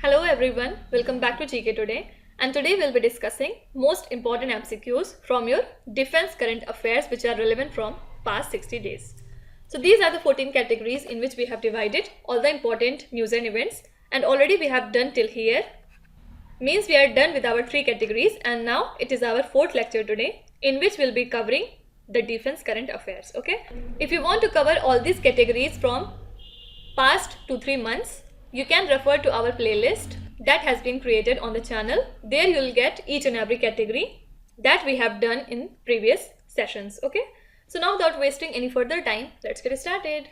Hello everyone, welcome back to GK Today, and today we'll be discussing most important MCQs from your defense current affairs which are relevant from past 60 days. So these are the 14 categories in which we have divided all the important news and events, and already we have done till here. Means we are done with our 3 categories, and now it is our 4th lecture today in which we'll be covering the defense current affairs. Okay, if you want to cover all these categories from past 2-3 months, you can refer to our playlist that has been created on the channel. There you will get each and every category that we have done in previous sessions. Okay, so now without wasting any further time, let's get started.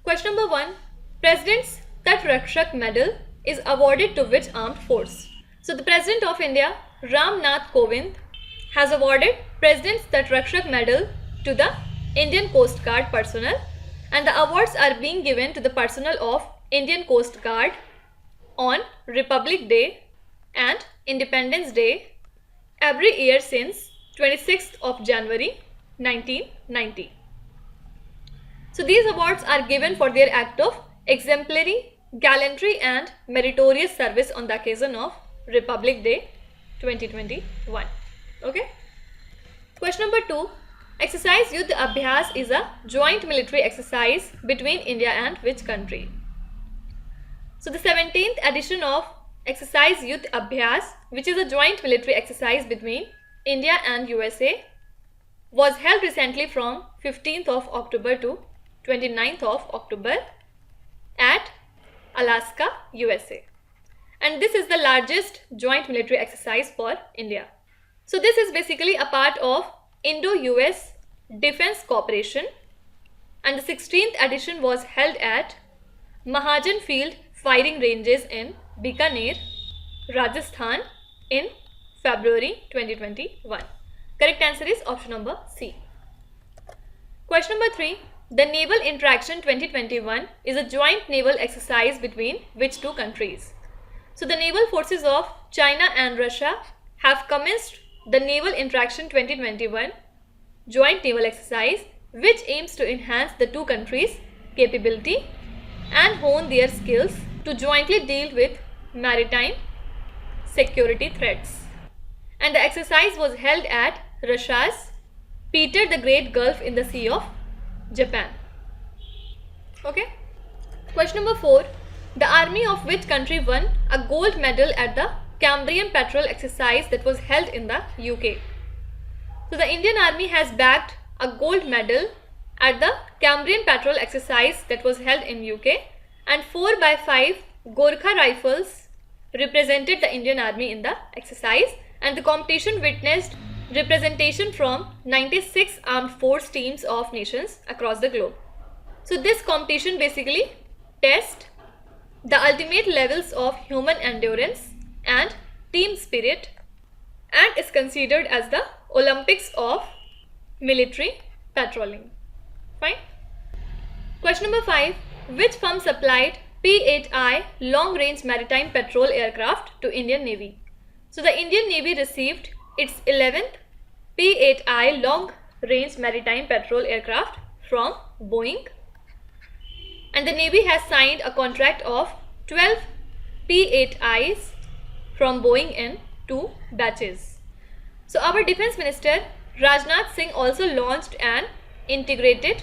Question number 1. President's Tat Rakshak Medal is awarded to which armed force? So the President of India, Ram Nath Kovind, has awarded President's Tat Rakshak Medal to the Indian Coast Guard personnel, and the awards are being given to the personnel of Indian Coast Guard on Republic Day and Independence Day every year since 26th of January 1990. So these awards are given for their act of exemplary gallantry and meritorious service on the occasion of Republic Day 2021. Okay. Question number 2. Exercise Yuddh Abhyas is a joint military exercise between India and which country? So the 17th edition of Exercise Yuddh Abhyas, which is a joint military exercise between India and USA, was held recently from 15th of October to 29th of October at Alaska, USA. And this is the largest joint military exercise for India. So this is basically a part of Indo-US Defense Cooperation, and the 16th edition was held at Mahajan Field Firing Ranges in Bikaner, Rajasthan in February 2021. Correct answer is option number C. Question number 3. The Naval Interaction 2021 is a joint naval exercise between which two countries? So the naval forces of China and Russia have commenced the Naval Interaction 2021 joint naval exercise, which aims to enhance the two countries' capability and hone their skills to jointly deal with maritime security threats. And the exercise was held at Russia's Peter the Great Gulf in the Sea of Japan. Okay. Question number 4. The army of which country won a gold medal at the Cambrian Patrol exercise that was held in the UK? So the Indian Army has bagged a gold medal at the Cambrian Patrol exercise that was held in UK, and 4x5 Gorkha rifles represented the Indian Army in the exercise, and the competition witnessed representation from 96 armed force teams of nations across the globe. So this competition basically tests the ultimate levels of human endurance and team spirit, and is considered as the Olympics of military patrolling. Fine. Question number 5. Which firm supplied P-8I long-range maritime patrol aircraft to Indian Navy? So the Indian Navy received its 11th P-8I long-range maritime patrol aircraft from Boeing, and the Navy has signed a contract of 12 P-8Is from Boeing in 2 batches. So our Defense Minister Rajnath Singh also launched an integrated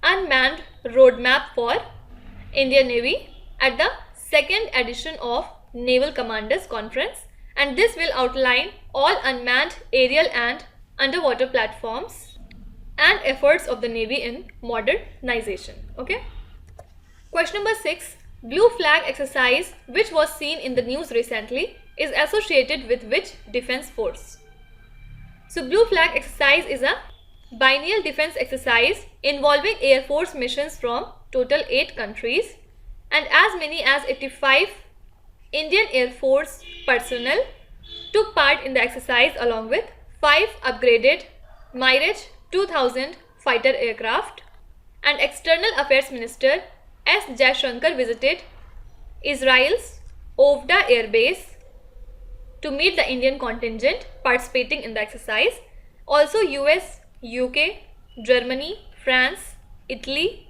unmanned roadmap for Indian Navy at the 2nd edition of Naval Commanders Conference, and this will outline all unmanned aerial and underwater platforms and efforts of the Navy in modernization. Okay. Question number 6. Blue flag exercise, which was seen in the news recently, is associated with which defense force? So blue flag exercise is a biennial defense exercise involving Air Force missions from total 8 countries, and as many as 85 Indian Air Force personnel took part in the exercise, along with 5 upgraded Mirage 2000 fighter aircraft, and External Affairs Minister S. Jaishankar visited Israel's Ovda Air Base to meet the Indian contingent participating in the exercise. Also US, UK, Germany, France, Italy,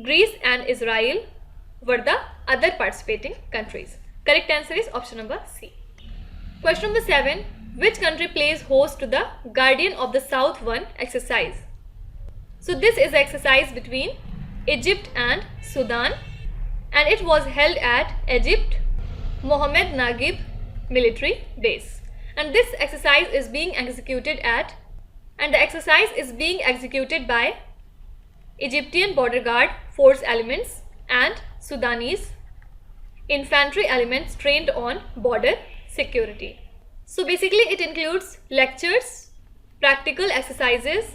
Greece and Israel were the other participating countries. Correct answer is option number C. Question number 7. Which country plays host to the Guardian of the South 1 exercise? So this is an exercise between Egypt and Sudan, and it was held at Egypt Mohammed Naguib military base. And this exercise is being executed by Egyptian border guard force elements and Sudanese infantry elements trained on border security. So basically it includes lectures, practical exercises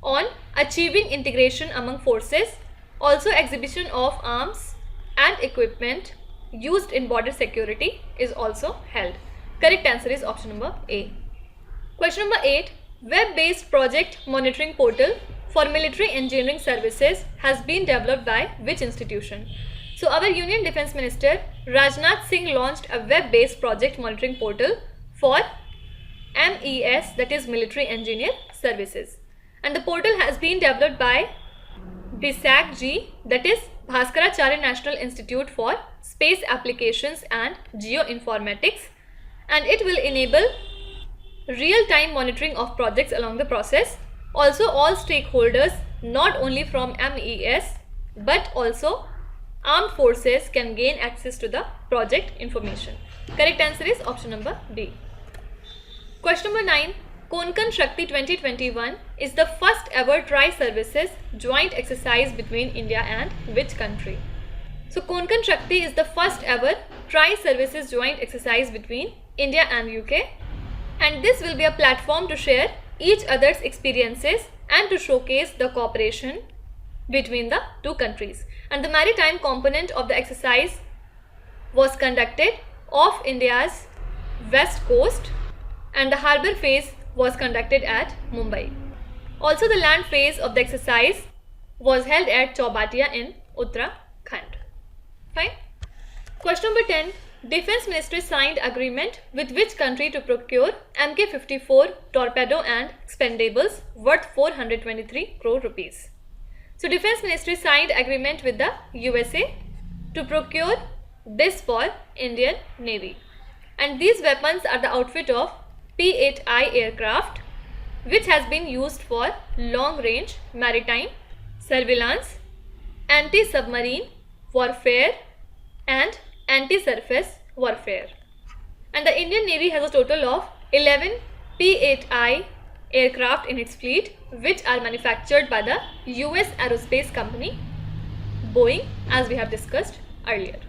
on achieving integration among forces, also exhibition of arms and equipment used in border security is also held. Correct answer is option number A. Question number 8. Web-based project monitoring portal for military engineering services has been developed by which institution? So our Union Defence Minister Rajnath Singh launched a web-based project monitoring portal for MES, that is Military Engineer Services. And the portal has been developed by BISAC-G, that is Bhaskaracharya National Institute for Space Applications and Geoinformatics, and it will enable real-time monitoring of projects along the process. Also, all stakeholders, not only from MES but also armed forces, can gain access to the project information. Correct answer is option number B. Question number 9. Konkan Shakti 2021 is the first ever tri-services joint exercise between India and which country? So Konkan Shakti is the first ever tri-services joint exercise between India and UK, and this will be a platform to share each other's experiences and to showcase the cooperation between the two countries. And the maritime component of the exercise was conducted off India's west coast, and the harbour phase was conducted at Mumbai. Also, the land phase of the exercise was held at Chaubatia in Uttarakhand. Fine. Question number 10. Defence Ministry signed agreement with which country to procure Mk-54 torpedo and expendables worth 423 crore rupees? So Defence Ministry signed agreement with the USA to procure this for Indian Navy. And these weapons are the outfit of P-8I aircraft, which has been used for long-range maritime surveillance, anti-submarine warfare and anti-surface warfare. And the Indian Navy has a total of 11 P-8I aircraft in its fleet, which are manufactured by the US aerospace company Boeing, as we have discussed earlier.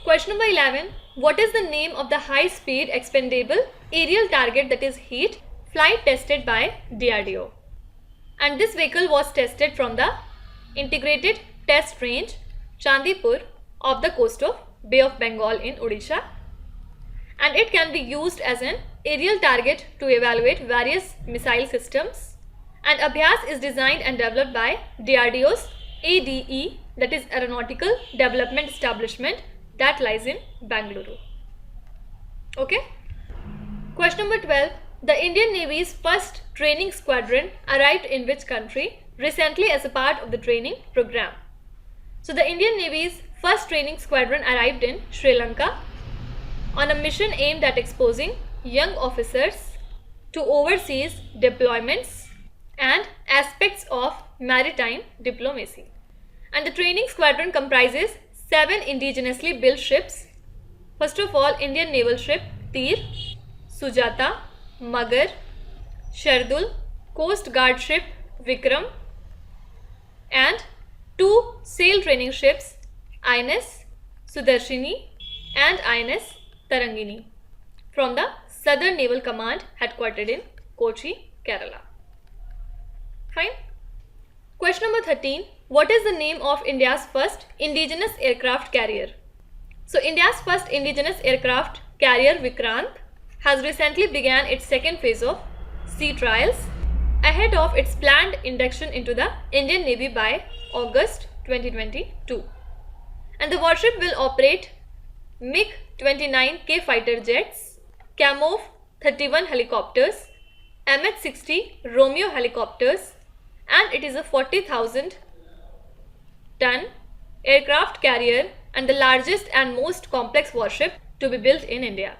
Question number 11. What is the name of the high-speed expendable aerial target that is HEAT flight tested by DRDO? And this vehicle was tested from the Integrated Test Range Chandipur off the coast of Bay of Bengal in Odisha, and it can be used as an aerial target to evaluate various missile systems. And Abhyas is designed and developed by DRDO's ADE, that is Aeronautical Development Establishment, that lies in Bangalore. Okay. Question number 12. The Indian Navy's first training squadron arrived in which country recently as a part of the training program? So the Indian Navy's first training squadron arrived in Sri Lanka on a mission aimed at exposing young officers to overseas deployments and aspects of maritime diplomacy. And the training squadron comprises 7 indigenously built ships. First of all, Indian naval ship Tir, Sujata, Magar, Shardul, Coast Guard ship Vikram, and 2 sail training ships INS Sudarshini and INS Tarangini from the Southern Naval Command headquartered in Kochi, Kerala. Fine. Question number 13. What is the name of India's first indigenous aircraft carrier? So India's first indigenous aircraft carrier Vikrant has recently began its second phase of sea trials ahead of its planned induction into the Indian Navy by August 2022. And the warship will operate MiG-29K fighter jets, Kamov 31 helicopters, MH-60 Romeo helicopters, and it is a 40,000 ton aircraft carrier and the largest and most complex warship to be built in India.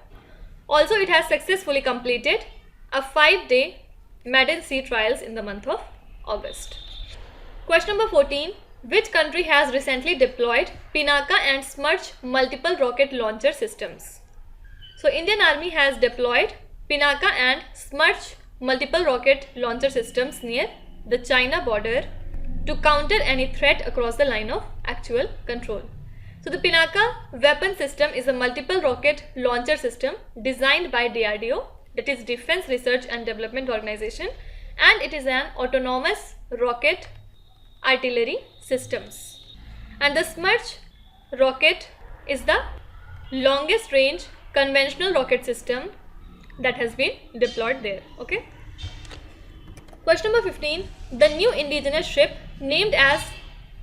Also, it has successfully completed a 5-day maiden sea trials in the month of August. Question number 14. Which country has recently deployed Pinaka and Smerch multiple rocket launcher systems? So, Indian Army has deployed Pinaka and Smerch multiple rocket launcher systems near the China border to counter any threat across the line of actual control. So the Pinaka weapon system is a multiple rocket launcher system designed by DRDO, that is Defense Research and Development Organization, and it is an autonomous rocket artillery systems. And the Smerch rocket is the longest range conventional rocket system that has been deployed there. Okay. Question number 15. The new indigenous ship named as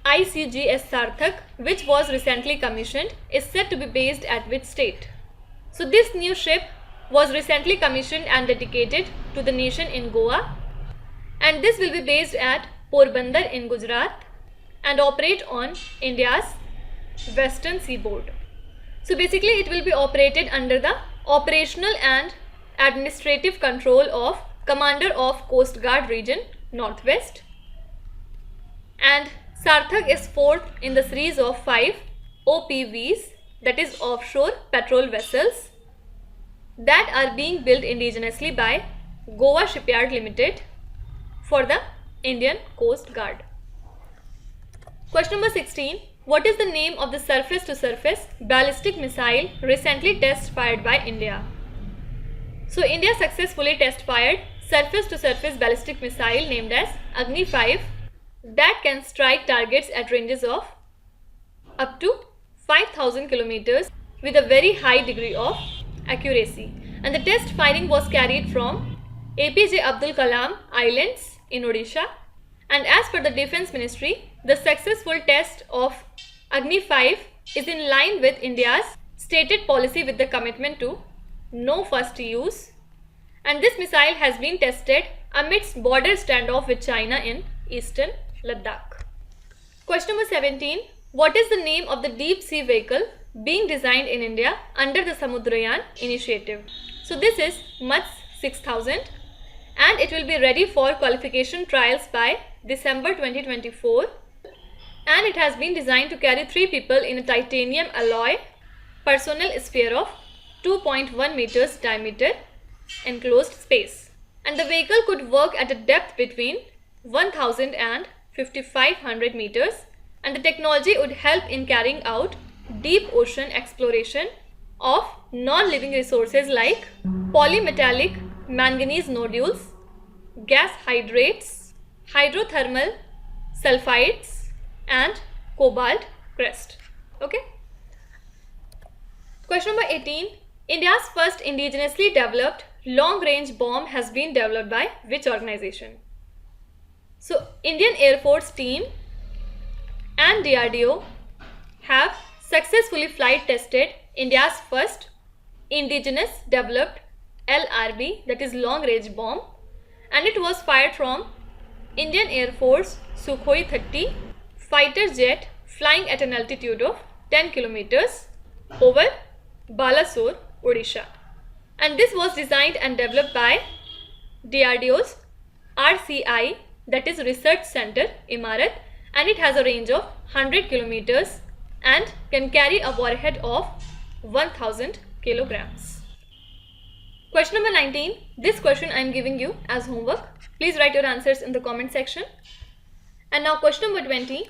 ICGS Sarthak, which was recently commissioned, is said to be based at which state? So this new ship was recently commissioned and dedicated to the nation in Goa, and this will be based at Porbandar in Gujarat and operate on India's western seaboard. So basically it will be operated under the operational and administrative control of Commander of Coast Guard Region Northwest, and Sarthak is fourth in the series of 5 OPVs, that is offshore patrol vessels, that are being built indigenously by Goa Shipyard Limited for the Indian Coast Guard. Question number 16. What is the name of the surface-to-surface ballistic missile recently test-fired by India? So India successfully test-fired surface-to-surface ballistic missile named as Agni 5 that can strike targets at ranges of up to 5,000 kilometers with a very high degree of accuracy. And the test firing was carried from APJ Abdul Kalam Islands in Odisha. And as per the Defense Ministry, the successful test of Agni 5 is in line with India's stated policy with the commitment to no first use, and this missile has been tested amidst border standoff with China in eastern Ladakh. Question number 17. What is the name of the deep sea vehicle being designed in India under the Samudrayan initiative? So this is MATS 6000 and it will be ready for qualification trials by December 2024, and it has been designed to carry 3 people in a titanium alloy personnel sphere of 2.1 meters diameter enclosed space, and the vehicle could work at a depth between 1000 and 5500 meters, and the technology would help in carrying out deep ocean exploration of non-living resources like polymetallic manganese nodules, gas hydrates, hydrothermal sulfides and cobalt crest. Okay. Question number 18. India's first indigenously developed long-range bomb has been developed by which organization? So, Indian Air Force team and DRDO have successfully flight tested India's first indigenous developed LRB, that is long-range bomb, and it was fired from Indian Air Force Sukhoi 30 fighter jet flying at an altitude of 10 kilometers over Balasore, Odisha, and this was designed and developed by DRDO's RCI, that is Research Center Imarat, and it has a range of 100 kilometers and can carry a warhead of 1000 kilograms. Question number 19. This question I am giving you as homework. Please write your answers in the comment section. And now question number 20.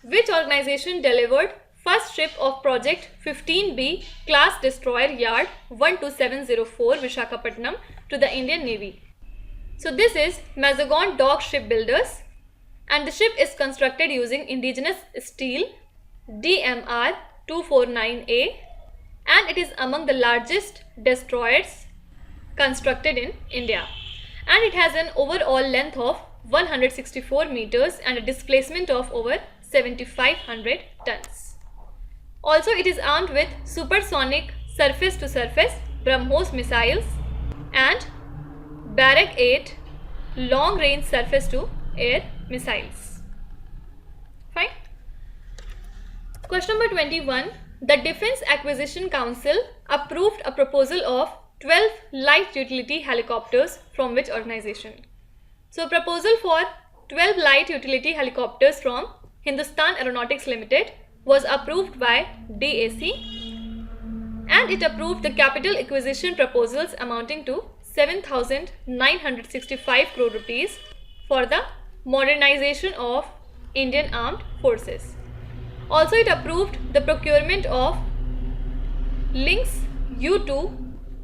Which organization delivered first ship of Project 15B class destroyer yard 12704 Vishakhapatnam to the Indian Navy? So this is Mazagon Dock Shipbuilders, and the ship is constructed using indigenous steel DMR 249A, and it is among the largest destroyers constructed in India, and it has an overall length of 164 meters and a displacement of over 7500 tons. Also, it is armed with supersonic surface-to-surface BrahMos missiles and Barak 8 long-range surface-to-air missiles. Fine. Question number 21. the Defence Acquisition Council approved a proposal of 12 light utility helicopters from which organization? So proposal for 12 light utility helicopters from Hindustan Aeronautics Limited was approved by DAC, and it approved the capital acquisition proposals amounting to 7,965 crore rupees for the modernization of Indian Armed Forces. Also, it approved the procurement of Lynx U-2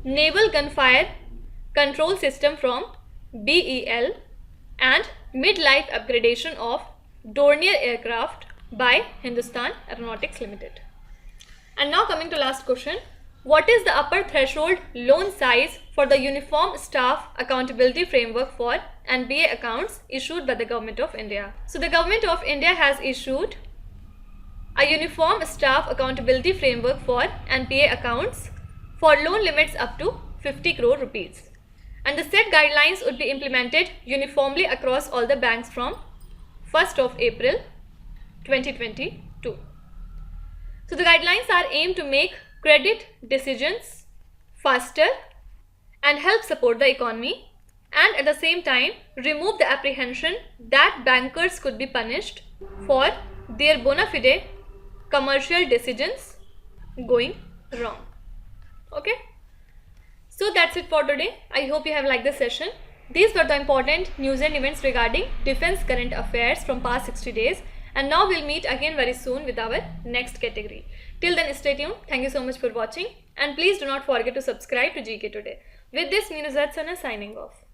naval gunfire control system from BEL and mid-life upgradation of Dornier aircraft by Hindustan Aeronautics Limited. And now coming to last question. What is the upper threshold loan size for the Uniform Staff Accountability Framework for NBA accounts issued by the Government of India? So the Government of India has issued a Uniform Staff Accountability Framework for NPA accounts for loan limits up to 50 crore rupees. And the said guidelines would be implemented uniformly across all the banks from 1st of April 2022. So the guidelines are aimed to make credit decisions faster and help support the economy, and at the same time remove the apprehension that bankers could be punished for their bona fide commercial decisions going wrong. Okay, so that's it for today. I hope you have liked this session. These were the important news and events regarding defense current affairs from past 60 days. And now we'll meet again very soon with our next category. Till then, stay tuned. Thank you so much for watching. And please do not forget to subscribe to GK Today. With this, me Nuzhat Sana signing off.